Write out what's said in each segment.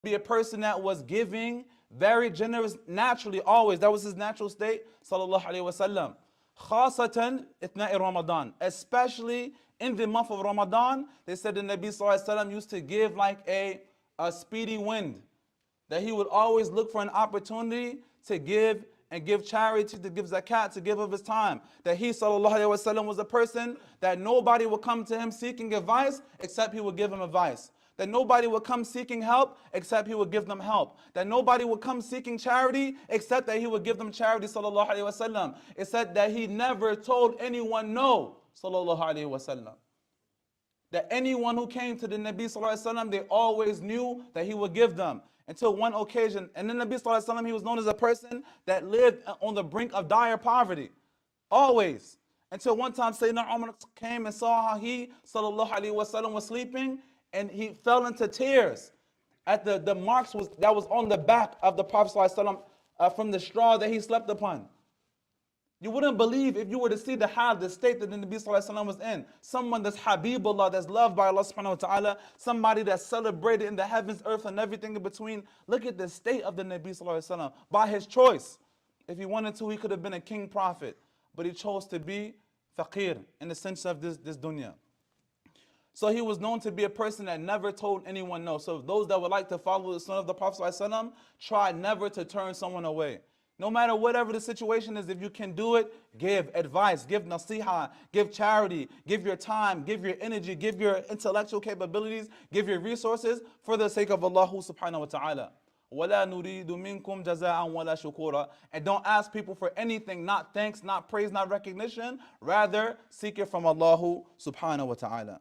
Be a person that was giving, very generous, naturally, always. That was his natural state, sallallahu alaihi wasallam. Khasatan itna'i Ramadan, especially in the month of Ramadan, they said the Nabi sallallahu alaihi wasallam used to give like a speedy wind. That he would always look for an opportunity to give and give charity, to give zakat, to give of his time. That he, sallallahu alaihi wasallam, was a person that nobody would come to him seeking advice except he would give him advice. That nobody would come seeking help except he would give them help. That nobody would come seeking charity except that he would give them charity, sallallahu alaihi wasallam. It said that he never told anyone no, sallallahu alaihi wasallam. That anyone who came to the Nabi sallallahu alaihi wasallam, they always knew that he would give them. Until one occasion, and then Nabi sallallahu alaihi wasallam, he was known as a person that lived on the brink of dire poverty. Always. Until one time Sayyidina Umar came and saw how he, sallallahu alaihi wasallam, was sleeping, and he fell into tears at the marks that was on the back of the Prophet sallallahu alaihi wasallam from the straw that he slept upon. You wouldn't believe if you were to see the hal, the state that the Nabi sallallahu alaihi wasallam was in. Someone that's Habibullah, that's loved by Allah subhanahu wa ta'ala, somebody that's celebrated in the heavens, earth, and everything in between. Look at the state of the Nabi sallallahu alaihi wasallam by his choice. If he wanted to, he could have been a king prophet, but he chose to be faqir in the sense of this dunya. So he was known to be a person that never told anyone no. So those that would like to follow the sunnah of the Prophet sallallahu alaihi wasallam, try never to turn someone away. No matter whatever the situation is, if you can do it, give advice, give nasiha, give charity, give your time, give your energy, give your intellectual capabilities, give your resources for the sake of Allah subhanahu wa ta'ala. وَلَا نُرِيدُ مِنْكُمْ جَزَاءً وَلَا شُكُورًا. And don't ask people for anything, not thanks, not praise, not recognition. Rather, seek it from Allah subhanahu wa ta'ala.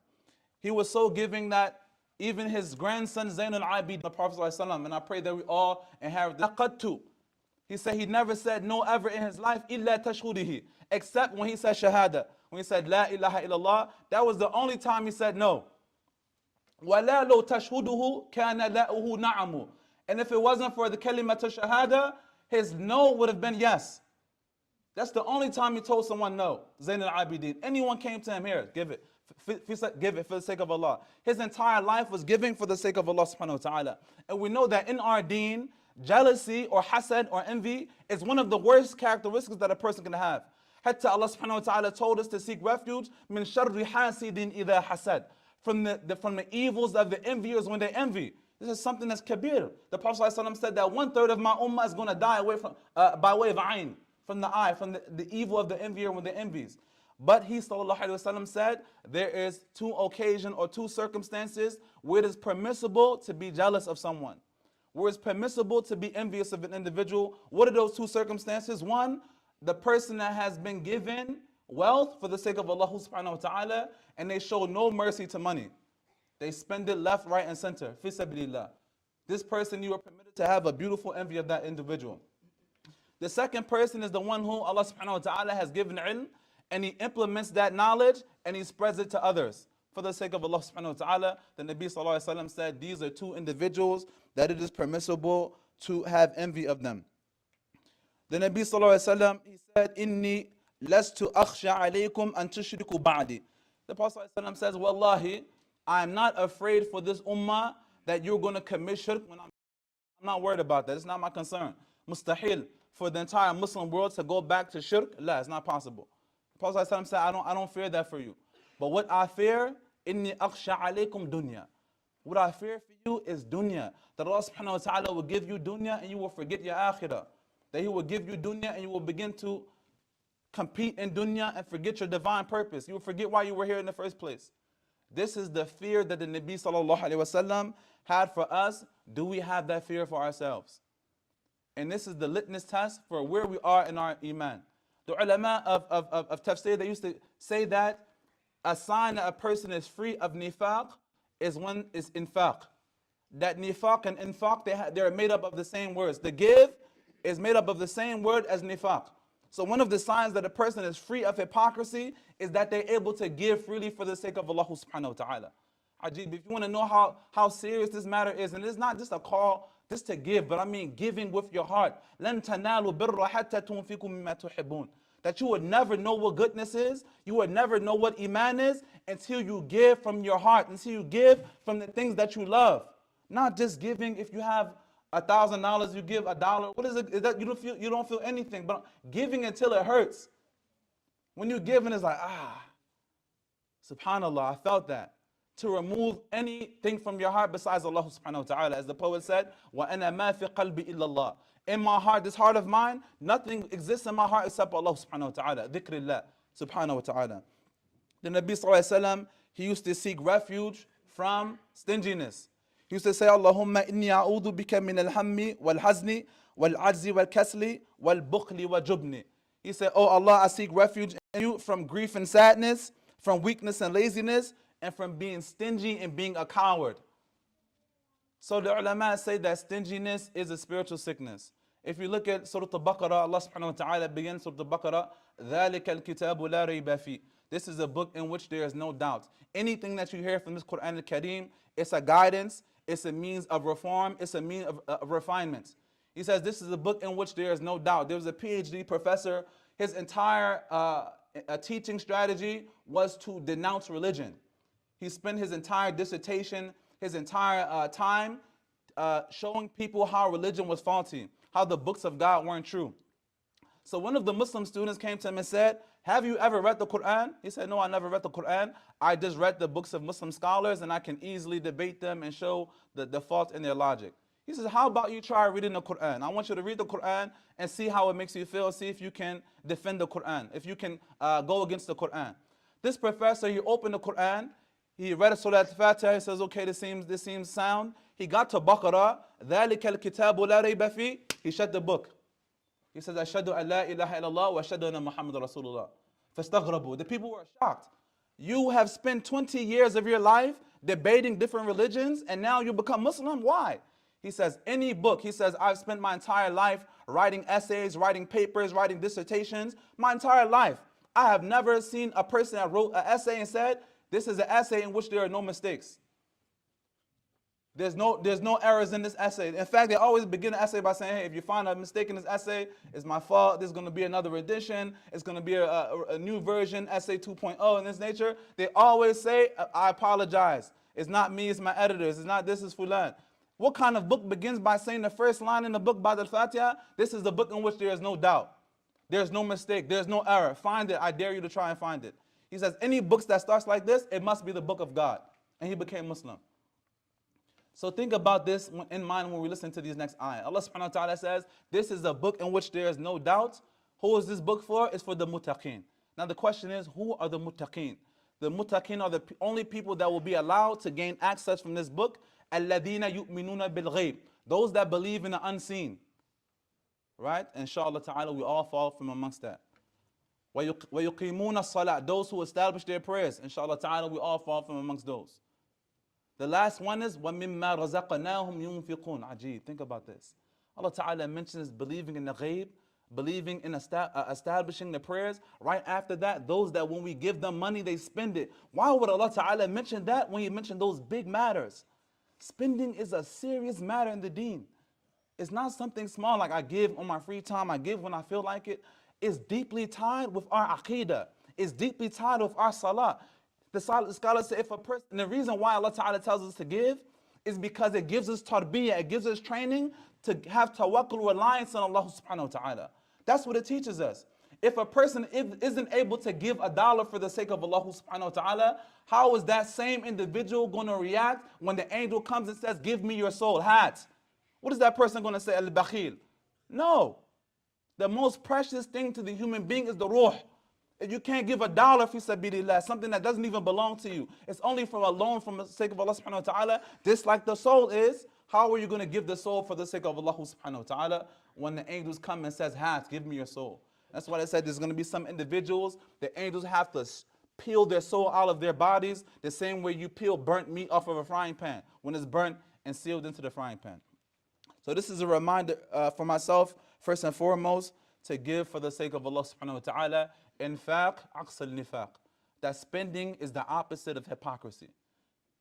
He was so giving that even his grandson Zayn al-Abid, the Prophet sallallahu alaihi wasallam, and I pray that we all inherit that. He said he never said no ever in his life, illa tashhudihi, except when he said shahada. When he said la ilaha illallah, that was the only time he said no. وَلَا لَوْ تَشْهُدُهُ كَانَ لَأُهُ نَعَمُ. And if it wasn't for the kalimat shahada, his no would have been yes. That's the only time he told someone no. Zayn al-Abidin. Anyone came to him, here, give it. Give it for the sake of Allah. His entire life was giving for the sake of Allah subhanahu wa ta'ala. And we know that in our deen, jealousy or hasad or envy is one of the worst characteristics that a person can have. Hatta Allah subhanahu wa ta'ala told us to seek refuge min sharri hasidin idha hasad, from the evils of the enviers when they envy. This is something that's kabir. The Prophet ﷺ said that 1/3 of my ummah is going to die away from by way of ayn, from the eye, from the evil of the envier when they envies. But he sallallahu alaihi wasallam said there is two occasions or two circumstances where it is permissible to be jealous of someone, where it's permissible to be envious of an individual. What are those two circumstances? One, the person that has been given wealth for the sake of Allah subhanahu wa ta'ala, and they show no mercy to money. They spend it left, right, and center. Fi sabilillah. This person, you are permitted to have a beautiful envy of that individual. The second person is the one whom Allah subhanahu wa ta'ala has given ilm, and he implements that knowledge and he spreads it to others. For the sake of Allah subhanahu wa ta'ala, the Nabi sallallahu alaihi wasallam said these are two individuals that it is permissible to have envy of them. The Nabi sallallahu alaihi wasallam, he said, Inni lastu akhsha alaykum an tushriku ba'di. The Prophet sallallahu alaihi wasallam says, Wallahi, I am not afraid for this ummah that you're going to commit shirk. When I'm not worried about that. It's not my concern. Mustahil for the entire Muslim world to go back to shirk. La, it's not possible. The Prophet sallallahu alaihi wasallam said, I don't fear that for you. But what I fear, inni akhsha alaykum dunya. What I fear for you is dunya. That Allah subhanahu wa ta'ala will give you dunya and you will forget your akhirah. That He will give you dunya and you will begin to compete in dunya and forget your divine purpose. You will forget why you were here in the first place. This is the fear that the Nabi sallallahu alaihi wasallam had for us. Do we have that fear for ourselves? And this is the litmus test for where we are in our iman. The ulama of tafsir, they used to say that a sign that a person is free of nifaq is one is infaq. That nifaq and infaq, they're made up of the same words. The give is made up of the same word as nifaq. So one of the signs that a person is free of hypocrisy is that they're able to give freely for the sake of Allah subhanahu wa ta'ala. Ajib, if you want to know how serious this matter is, and it's not just a call just to give, but I mean giving with your heart. لَن تَنَالُوا بِرَّ حَتَّى تُنْفِقُوا مِمَّا تُحِبُّونَ. That you would never know what goodness is, you would never know what iman is until you give from your heart, until you give from the things that you love. Not just giving. If you have $1,000, you give $1. What is it? Is that you don't feel anything, but giving until it hurts. When you're giving, it's like, subhanallah, I felt that. To remove anything from your heart besides Allah subhanahu wa ta'ala. As the poet said, وَأَنَا مَا فِي قَلْبِ إِلَّا اللَّهِ. In my heart, this heart of mine, nothing exists in my heart except Allah subhanahu wa ta'ala. Dhikrillah subhanahu wa ta'ala. The Nabi sallallahu alayhi wa sallam, he used to seek refuge from stinginess. He used to say, Allahumma inni a'udhu bika min al-hammi wal-hazni wal-ajzi wal-kasli wal-bukhli wal-jubni. He said, oh Allah, I seek refuge in you from grief and sadness, from weakness and laziness, and from being stingy and being a coward. So the ulama say that stinginess is a spiritual sickness. If you look at Surah Al-Baqarah, Allah subhanahu wa ta'ala begins Surah Al-Baqarah, ذَلِكَ الْكِتَابُ لَا رَيْبَ فِيهِ. This is a book in which there is no doubt. Anything that you hear from this Quran al-Kareem, it's a guidance, it's a means of reform, it's a means of refinement. He says this is a book in which there is no doubt. There was a PhD professor, his entire teaching strategy was to denounce religion. He spent his entire dissertation, his entire time showing people how religion was faulty, how the books of God weren't true. So one of the Muslim students came to him and said, have you ever read the Quran? He said, no, I never read the Quran. I just read the books of Muslim scholars and I can easily debate them and show the fault in their logic. He says, how about you try reading the Quran? I want you to read the Quran and see how it makes you feel. See if you can defend the Quran, if you can go against the Quran. This professor, he opened the Quran, he read Surah Al-Fatiha, he says, okay, this seems sound. He got to Baqarah, ذَلِكَ الْكِتَابُ لَا رَيْبَ فِيهِ. He shut the book. He says, أَشْهَدُ أَن لَا إِلَهَ إِلَّا اللَّهُ وَأَشْهَدُ أَنَّ مُحَمَّدَ رَسُولُ اللَّهِ فَاسْتَغْرَبُوا. The people were shocked. You have spent 20 years of your life debating different religions and now you become Muslim? Why? He says, any book. He says, I've spent my entire life writing essays, writing papers, writing dissertations, my entire life. I have never seen a person that wrote an essay and said, this is an essay in which there are no mistakes. There's no errors in this essay. In fact, they always begin an essay by saying, hey, if you find a mistake in this essay, it's my fault. There's going to be another edition. It's going to be a new version, essay 2.0 in this nature. They always say, I apologize. It's not me, it's my editors. It's not this, is Fulan. What kind of book begins by saying the first line in the book, Ba'd al-Fatiha? This is the book in which there is no doubt. There's no mistake. There's no error. Find it. I dare you to try and find it. He says, any books that starts like this, it must be the book of God. And he became Muslim. So think about this in mind when we listen to these next ayah. Allah subhanahu wa ta'ala says, this is a book in which there is no doubt. Who is this book for? It's for the muttaqeen. Now the question is, who are the muttaqeen? The muttaqeen are the only people that will be allowed to gain access from this book. الَّذِينَ يُؤْمِنُونَ بِالْغَيْبِ. Those that believe in the unseen. Right? Inshallah ta'ala, we all fall from amongst that. وَيُقِيمُونَ الصَّلَاةِ. Those who establish their prayers. Inshallah ta'ala, we all fall from amongst those. The last one is وَمِمَّا رَزَقْنَاهُمْ يُنْفِقُونَ. Ajib, think about this. Allah ta'ala mentions believing in the ghaib, believing in establishing the prayers. Right after that, those that when we give them money, they spend it. Why would Allah ta'ala mention that when he mentioned those big matters? Spending is a serious matter in the deen. It's not something small like I give on my free time, I give when I feel like it. It's deeply tied with our aqidah. It's deeply tied with our salah. The scholars say if a person, and the reason why Allah Ta'ala tells us to give is because it gives us tarbiyah, it gives us training to have tawakkul, reliance on Allah Subhanahu wa Ta'ala. That's what it teaches us. If a person isn't able to give $1 for the sake of Allah Subhanahu wa Ta'ala, how is that same individual going to react when the angel comes and says, give me your soul, hat? What is that person going to say, al-bakhil? No. The most precious thing to the human being is the ruh. If you can't give $1 fi sabilillah, something that doesn't even belong to you, it's only from a loan from the sake of Allah Subhanahu wa Ta'ala, just like the soul is. How are you going to give the soul for the sake of Allah Subhanahu wa Ta'ala when the angels come and says, hat, give me your soul? That's why I said there's going to be some individuals, the angels have to peel their soul out of their bodies the same way you peel burnt meat off of a frying pan when it's burnt and sealed into the frying pan. So this is a reminder for myself, first and foremost, to give for the sake of Allah Subhanahu wa Ta'ala. Infaq, aqs al-nifaq. That spending is the opposite of hypocrisy.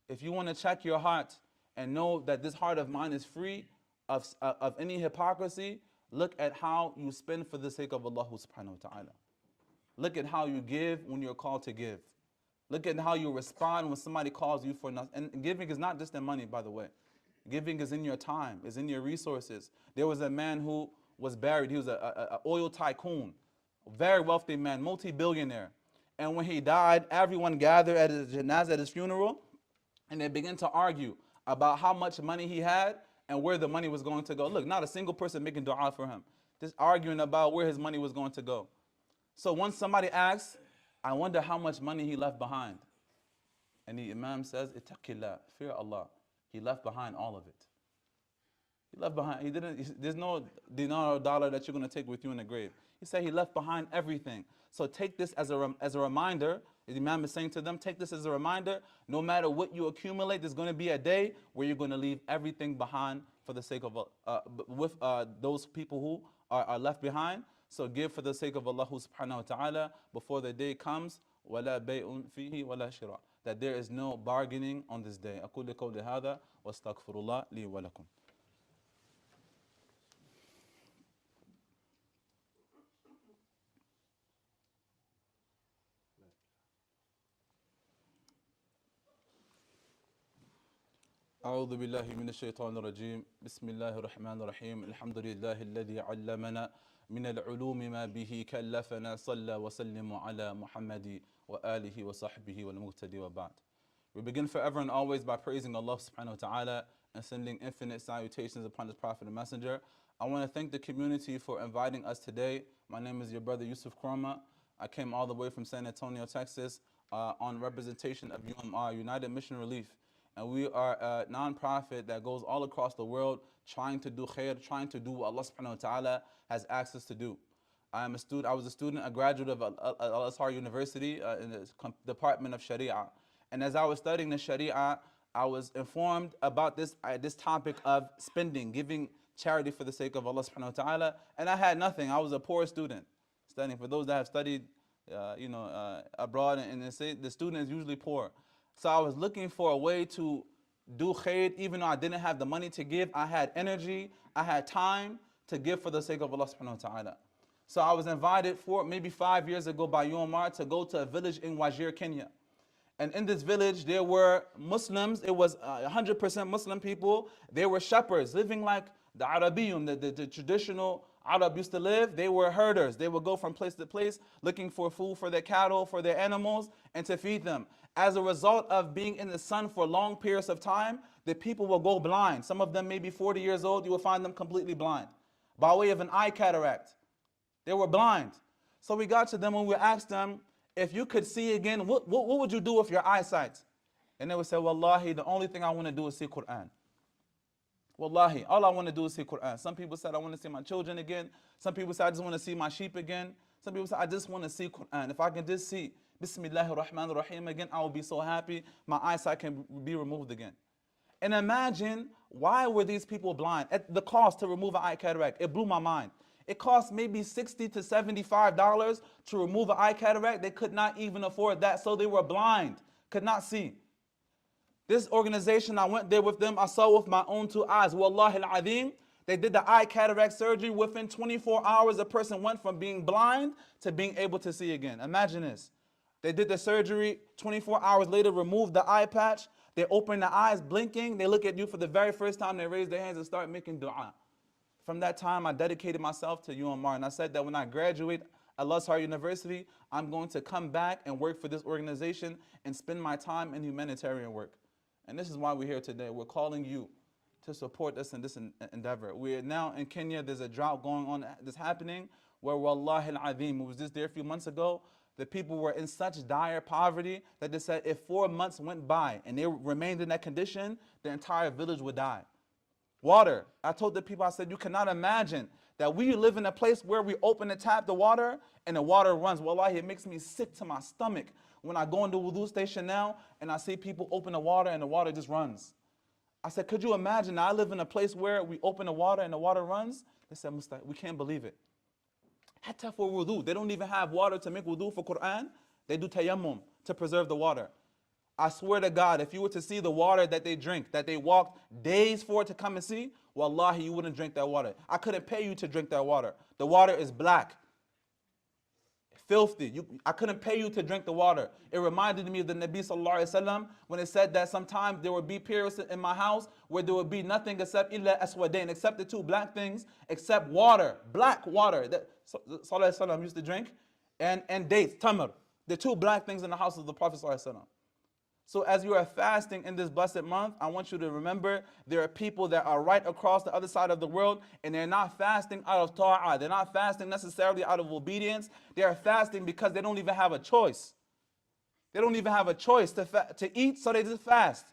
If you want to check your heart and know that this heart of mine is free of any hypocrisy, look at how you spend for the sake of Allah Subhanahu wa Ta'ala. Look at how you give when you're called to give. Look at how you respond when somebody calls you for nothing. And giving is not just in money, by the way. Giving is in your time, is in your resources. There was a man who was buried. He was an oil tycoon, a very wealthy man, multi-billionaire. And when he died, everyone gathered at his janazah, at his funeral, and they began to argue about how much money he had and where the money was going to go. Look, not a single person making dua for him, just arguing about where his money was going to go. So once somebody asks, I wonder how much money he left behind. And the Imam says, Ittaqillah, fear Allah. He left behind all of it. He left behind, there's no dinar or dollar that you're going to take with you in the grave. He said he left behind everything. So take this as a reminder. The Imam is saying to them, take this as a reminder. No matter what you accumulate, there's going to be a day where you're going to leave everything behind for the sake of with those people who are left behind. So give for the sake of Allah subhanahu wa ta'ala before the day comes. وَلَا بَيْءٌ فِيهِ وَلَا شِرَاءٌ. That there is no bargaining on this day. أقول قولي هذا واستغفر الله لي ولكم. أعوذ بالله من الشيطان الرجيم بسم الله الرحمن الرحيم الحمد لله الذي علمنا من العلوم ما به كلفنا صلى وسلم على محمد وآله وصحبه والمهتدي وبعد. We begin forever and always by praising Allah subhanahu wa ta'ala and sending infinite salutations upon His Prophet and Messenger. I want to thank the community for inviting us today. My name is your brother Yusuf Kroma. I came all the way from San Antonio, Texas on representation of UMR, United Mission Relief. And we are a non-profit that goes all across the world trying to do khair, trying to do what Allah subhanahu wa ta'ala has asked us to do. I was a student, a graduate of Al-Azhar University in the Department of Sharia. And as I was studying the Sharia, I was informed about this topic of spending, giving charity for the sake of Allah subhanahu wa ta'ala. And I had nothing. I was a poor student studying. For those that have studied abroad, and they say the student is usually poor. So I was looking for a way to do khair, even though I didn't have the money to give. I had energy, I had time to give for the sake of Allah subhanahu wa ta'ala. So I was invited maybe 5 years ago by UMR to go to a village in Wajir, Kenya. And in this village, there were Muslims. It was 100% Muslim people. They were shepherds, living like the Arabiyun, the traditional Arab used to live. They were herders. They would go from place to place looking for food for their cattle, for their animals, and to feed them. As a result of being in the sun for long periods of time, the people will go blind. Some of them may be 40 years old. You will find them completely blind by way of an eye cataract. They were blind. So we got to them and we asked them, if you could see again, what would you do with your eyesight? And they would say, Wallahi, the only thing I want to do is see Quran. Wallahi, all I want to do is see Quran. Some people said, I want to see my children again. Some people said, I just want to see my sheep again. Some people said, I just want to see Quran. If I can just see Bismillahir Rahmanir Rahim again, I will be so happy. My eyesight can be removed again. And imagine, why were these people blind? At the cost to remove an eye cataract, it blew my mind. It cost maybe $60 to $75 to remove an eye cataract. They could not even afford that, so they were blind, could not see. This organization, I went there with them, I saw with my own two eyes. Wallahi al-azim, they did the eye cataract surgery. Within 24 hours, a person went from being blind to being able to see again. Imagine this. They did the surgery, 24 hours later, removed the eye patch. They open the eyes, blinking. They look at you for the very first time. They raise their hands and start making dua. From that time, I dedicated myself to UMR. And I said that when I graduate Al-Azhar University, I'm going to come back and work for this organization and spend my time in humanitarian work. And this is why we're here today. We're calling you to support us in this endeavor. We're now in Kenya. There's a drought going on that's happening where, wallahi al-azim, we was just there a few months ago. The people were in such dire poverty that they said if 4 months went by and they remained in that condition, the entire village would die. Water. I told the people, I said, you cannot imagine that we live in a place where we open the tap, the water, and the water runs. Wallahi, it makes me sick to my stomach when I go into the wudu station now and I see people open the water and the water just runs. I said, could you imagine? I live in a place where we open the water and the water runs. They said, Mustaq, we can't believe it. Hatta for wudu. They don't even have water to make wudu for Quran. They do tayammum to preserve the water. I swear to God, if you were to see the water that they drink, that they walked days for to come and see, wallahi, you wouldn't drink that water. I couldn't pay you to drink that water. The water is black. filthy. I couldn't pay you to drink the water. It reminded me of the Nabi sallallahu alaihi wasallam when it said that sometimes there would be periods in my house where there would be nothing except illa aswadain, except the two black things, except water, black water that sallallahu alaihi wasallam used to drink, and dates, tamr, the two black things in the house of the Prophet sallallahu alaihi wasallam. So as you are fasting in this blessed month, I want you to remember there are people that are right across the other side of the world, and they're not fasting out of ta'ah. They're not fasting necessarily out of obedience. They are fasting because they don't even have a choice. They don't even have a choice to eat, so they just fast.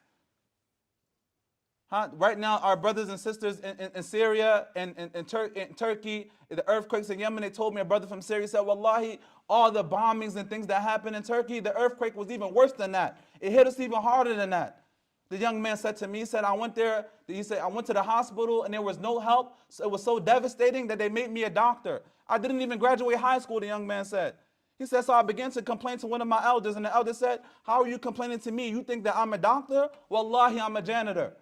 Right now, our brothers and sisters in Syria and in Turkey, the earthquakes in Yemen, they told me, a brother from Syria said, Wallahi, all the bombings and things that happened in Turkey, the earthquake was even worse than that. It hit us even harder than that. The young man said to me, he said, I went there, he said, I went to the hospital and there was no help. So it was so devastating that they made me a doctor. I didn't even graduate high school, the young man said. He said, so I began to complain to one of my elders, and the elder said, how are you complaining to me? You think that I'm a doctor? Wallahi, I'm a janitor.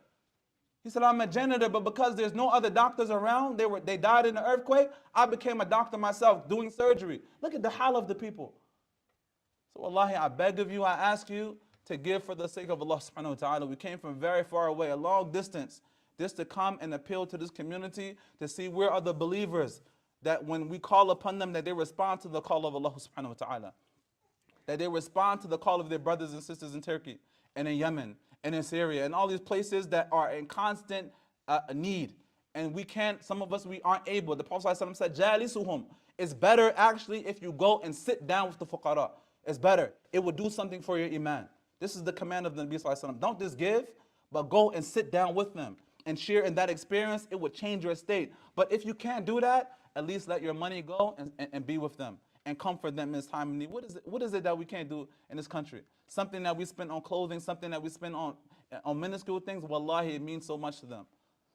He said, I'm a janitor, but because there's no other doctors around, they died in the earthquake, I became a doctor myself, doing surgery. Look at the hal of the people. So wallahi, I beg of you, I ask you to give for the sake of Allah subhanahu wa ta'ala. We came from very far away, a long distance, just to come and appeal to this community to see where are the believers, that when we call upon them, that they respond to the call of Allah subhanahu wa ta'ala. That they respond to the call of their brothers and sisters in Turkey and in Yemen and in Syria and all these places that are in constant need. And we can't, some of us, we aren't able. The Prophet ﷺ said, Jalisuhum. It's better actually if you go and sit down with the fuqara. It's better. It will do something for your iman. This is the command of the Nabi ﷺ. Don't just give, but go and sit down with them and share in that experience. It will change your state. But if you can't do that, at least let your money go and be with them and comfort them in this time of need. What is it that we can't do in this country? Something that we spend on clothing, something that we spend on minuscule things, wallahi, it means so much to them.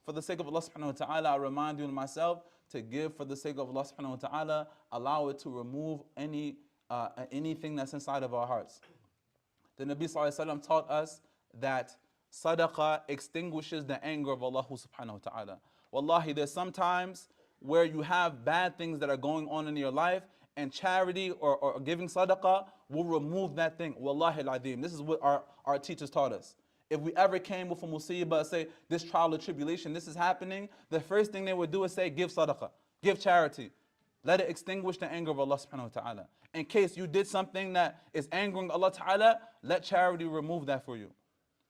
For the sake of Allah subhanahu wa ta'ala, I remind you and myself to give for the sake of Allah subhanahu wa ta'ala. Allow it to remove anything that's inside of our hearts. The Nabi sallallahu alaihi wasallam taught us that sadaqah extinguishes the anger of Allah subhanahu wa ta'ala. Wallahi, there's sometimes where you have bad things that are going on in your life, and charity or giving sadaqah will remove that thing. Wallahi al-azim. This is what our teachers taught us. If we ever came with a musibah, say this trial or tribulation, this is happening, the first thing they would do is say, give sadaqah, give charity. Let it extinguish the anger of Allah subhanahu wa ta'ala. In case you did something that is angering Allah ta'ala, let charity remove that for you.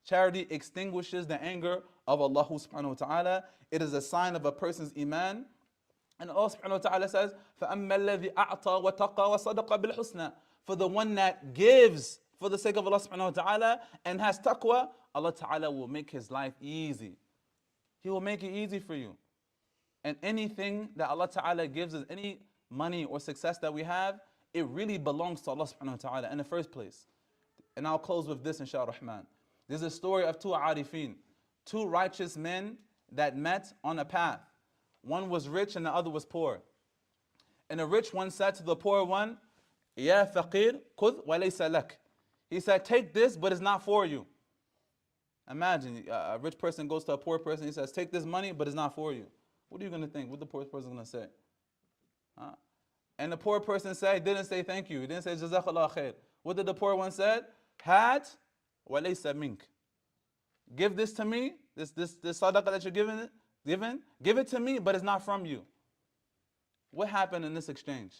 Charity extinguishes the anger of Allah subhanahu wa ta'ala. It is a sign of a person's iman. And Allah subhanahu wa ta'ala says, فَأَمَّا الَّذِي أَعْطَى وَتَقَى وَصَدَقَ بِالْحُسْنَى. For the one that gives for the sake of Allah subhanahu wa ta'ala and has taqwa, Allah ta'ala will make his life easy. He will make it easy for you. And anything that Allah ta'ala gives us, any money or success that we have, it really belongs to Allah subhanahu wa ta'ala in the first place. And I'll close with this, inshaAllah rahman. There's a story of two arifin, two righteous men that met on a path. One was rich and the other was poor. And the rich one said to the poor one, Ya faqir, khudh wa laysa lak. He said, take this, but it's not for you. Imagine a rich person goes to a poor person, he says, take this money, but it's not for you. What are you going to think? What the poor person going to say? And the poor person didn't say thank you. He didn't say jazakallah khair. What did the poor one say? Hat wa laysa mink. Give this to me, this sadaqah that you're giving, give it to me, but it's not from you. What happened in this exchange?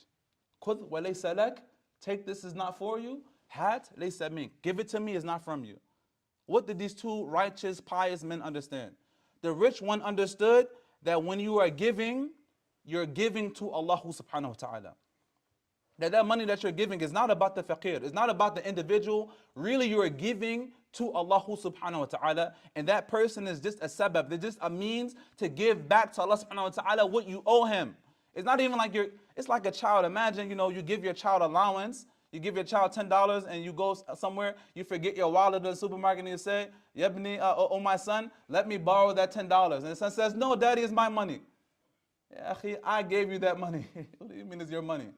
Khudh wa laysa lak. Take this, is not for you. Hat laysa mink. Give it to me, is not from you. What did these two righteous, pious men understand? The rich one understood that when you are giving, you're giving to Allah subhanahu wa ta'ala. That money that you're giving is not about the faqir, it's not about the individual. Really, you are giving to Allah subhanahu wa ta'ala, and that person is just a sabab, they're just a means to give back to Allah subhanahu wa ta'ala what you owe him. It's not even like it's like a child. Imagine, you give your child allowance, you give your child $10 and you go somewhere, you forget your wallet in the supermarket and you say, Yabni, oh my son, let me borrow that $10. And the son says, no, daddy, it's my money. Yeah, I gave you that money. What do you mean it's your money?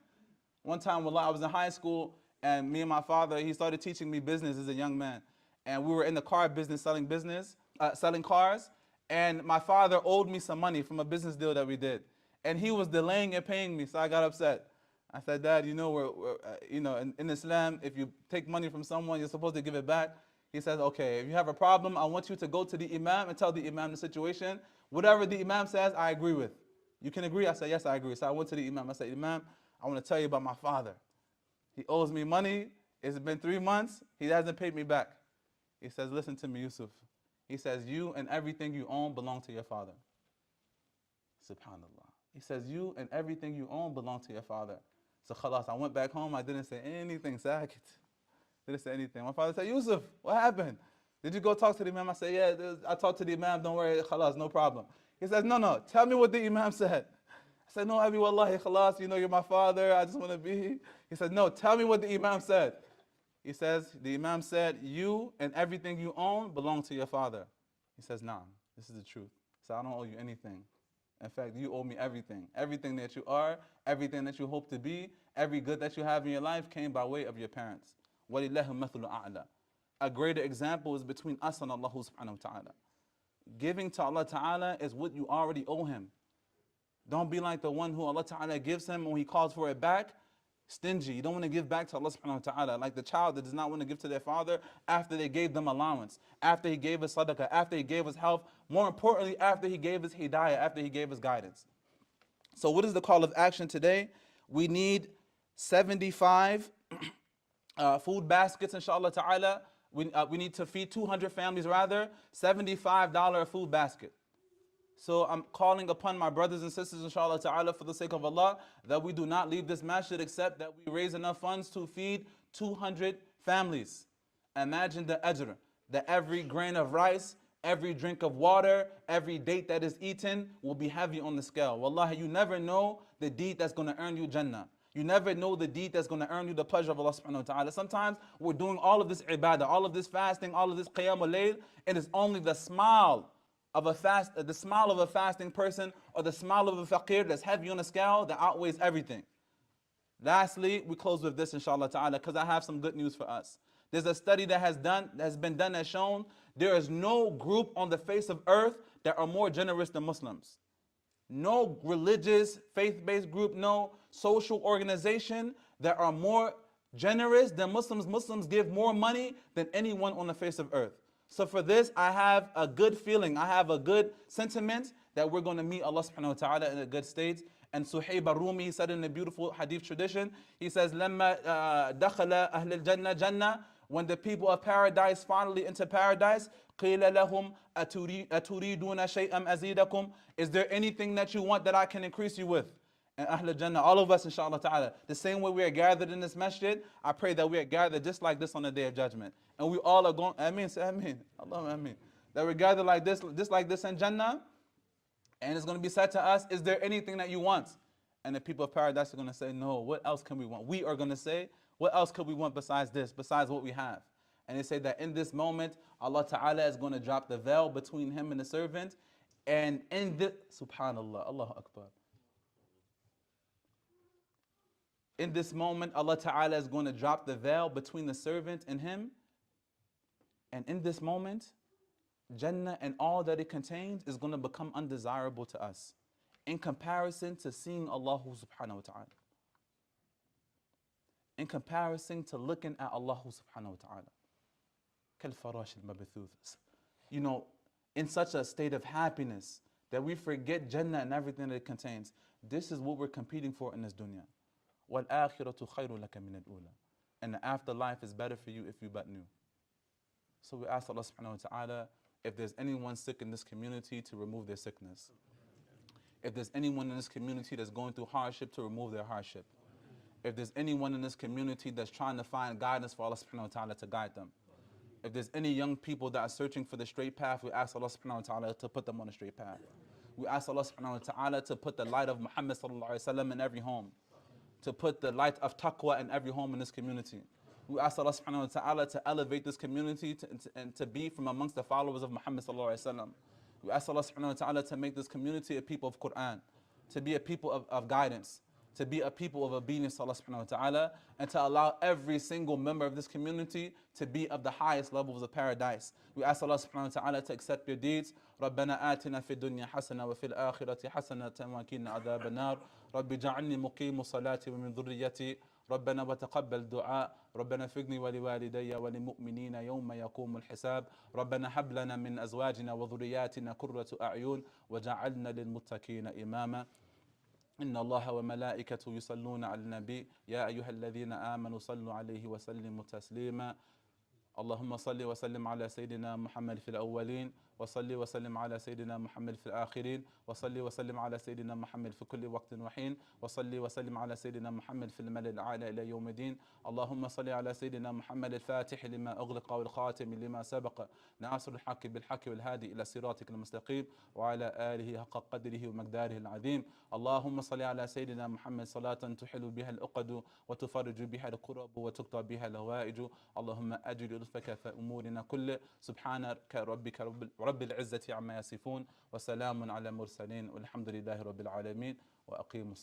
One time, I was in high school and me and my father, he started teaching me business as a young man. And we were in the car business, selling cars. And my father owed me some money from a business deal that we did. And he was delaying and paying me, so I got upset. I said, Dad, you know, in Islam, if you take money from someone, you're supposed to give it back. He says, okay, if you have a problem, I want you to go to the Imam and tell the Imam the situation. Whatever the Imam says, I agree with. You can agree? I said, yes, I agree. So I went to the Imam. I said, Imam, I want to tell you about my father. He owes me money. It's been 3 months. He hasn't paid me back. He says, listen to me, Yusuf. He says, you and everything you own belong to your father. Subhanallah. He says, you and everything you own belong to your father. So khalas, I went back home. I didn't say anything. Sakit. Didn't say anything. My father said, Yusuf, what happened? Did you go talk to the Imam? I said, yeah, I talked to the Imam. Don't worry, khalas, no problem. He says, no, tell me what the Imam said. I said, no, Abi, wallahi, khalas, you know, you're my father. I just want to be. He said, no, tell me what the Imam said. He says, the Imam said, you and everything you own belong to your father. He says, nah, this is the truth. So I don't owe you anything. In fact, you owe me everything. Everything that you are, everything that you hope to be, every good that you have in your life came by way of your parents. وَلِلَّهِ مَثْلُ أَعْلَى. A greater example is between us and Allah subhanahu wa ta'ala. Giving to Allah ta'ala is what you already owe Him. Don't be like the one who Allah ta'ala gives him when He calls for it back. Stingy. You don't want to give back to Allah subhanahu wa ta'ala. Like the child that does not want to give to their father after they gave them allowance, after he gave us sadaqah, after he gave us health, more importantly, after he gave us hidayah, after he gave us guidance. So what is the call of action today? We need 75 food baskets, inshallah ta'ala. We need to feed 200 families rather, $75 a food basket. So I'm calling upon my brothers and sisters, inshallah ta'ala, for the sake of Allah, that we do not leave this masjid except that we raise enough funds to feed 200 families. Imagine the ajr, that every grain of rice, every drink of water, every date that is eaten will be heavy on the scale. Wallahi, you never know the deed that's going to earn you Jannah. You never know the deed that's going to earn you the pleasure of Allah subhanahu wa ta'ala. Sometimes we're doing all of this ibadah, all of this fasting, all of this qiyam al-layl, and it's only the smile of a fasting person or the smile of a faqir that's heavy on the scale that outweighs everything. Lastly, we close with this, inshallah ta'ala, because I have some good news for us. There's a study that has been done that's shown there is no group on the face of earth that are more generous than Muslims. No religious, faith-based group, no social organization that are more generous than Muslims. Muslims give more money than anyone on the face of earth. So for this, I have a good feeling, I have a good sentiment that we're going to meet Allah subhanahu wa ta'ala in a good state. And Suhaib al-Rumi, he said in a beautiful hadith tradition, he says, لَمَّا دَخَلَ أَهْلِ الْجَنَّةِ جَنَّةً, when the people of paradise finally enter paradise, قِيلَ لَهُمْ أَتُرِيدُونَ شَيْئًا أَزِيدَكُمْ, is there anything that you want that I can increase you with? And Ahl Jannah, all of us, inshallah ta'ala, the same way we are gathered in this masjid, I pray that we are gathered just like this on the day of judgment. And we all are going, Ameen, say Ameen, Allahumma Ameen. That we're gathered like this, just like this in Jannah, and it's going to be said to us, is there anything that you want? And the people of paradise are going to say, no, what else can we want? We are going to say, what else could we want besides this, besides what we have? And they say that in this moment, Allah ta'ala is going to drop the veil between him and the servant, and in this, subhanallah, Allahu Akbar. In this moment, Allah Ta'ala is going to drop the veil between the servant and him. And in this moment, Jannah and all that it contains is going to become undesirable to us in comparison to seeing Allah subhanahu wa ta'ala. In comparison to looking at Allah subhanahu wa ta'ala. كَالْفَرَاشِ الْمَبْثُوثِ. You know, in such a state of happiness that we forget Jannah and everything that it contains. This is what we're competing for in this dunya. وَالْآخِرَةُ خَيْرٌ لَكَ مِنَ الْأُولَى. And the afterlife is better for you if you but knew. So we ask Allah subhanahu wa ta'ala, if there's anyone sick in this community, to remove their sickness. If there's anyone in this community that's going through hardship, to remove their hardship. If there's anyone in this community that's trying to find guidance for Allah subhanahu wa ta'ala, to guide them. If there's any young people that are searching for the straight path, we ask Allah subhanahu wa ta'ala to put them on the straight path. We ask Allah subhanahu wa ta'ala to put the light of Muhammad sallallahu alayhi wa sallam in every home. To put the light of taqwa in every home in this community. We ask Allah subhanahu wa ta'ala to elevate this community and to be from amongst the followers of Muhammad sallallahu alayhi wa sallam. We ask Allah subhanahu wa ta'ala to make this community a people of Quran, to be a people of guidance, to be a people of obedience to Allah subhanahu wa ta'ala, and to allow every single member of this community to be of the highest levels of paradise. We ask Allah subhanahu wa ta'ala to accept your deeds. ربنا آتنا في الدنيا حسنة وفي الآخرة حسنة وقنا عذاب النار رب اجعلني مقيم صلاتي ومن ذريتي ربنا وتقبل دعاء ربنا اغفرني ولوالدي وللمؤمنين يوم يقوم الحساب ربنا هب لنا من أزواجنا وذرياتنا قرة أعين وجعلنا للمتقين إماما إن الله وملائكته يصلون على النبي يا أيها الذين آمنوا صلوا عليه وسلموا تسليما اللهم صل وسلم على سيدنا محمد في الأولين وصل وسلم على سيدنا محمد في الآخرين وصل وسلم على سيدنا محمد في كل وقت وحين وصل وسلم على سيدنا محمد في الملأ الأعلى إلى يوم الدين اللهم صل على سيدنا محمد الفاتح لما أغلق والخاتم لما سبق ناصر الحق بالحق والهادي إلى صراطك المستقيم وعلى آله حق قدره ومقداره العظيم اللهم صل على سيدنا محمد صلاة تحل بها العقد وتفرج بها الكرب وتقطع بها الهوائج اللهم أجل لطفك في أمورنا كله سبحانك ربك رب العزة عما يصفون وسلام على المرسلين والحمد لله رب العالمين وأقيموا الصلاة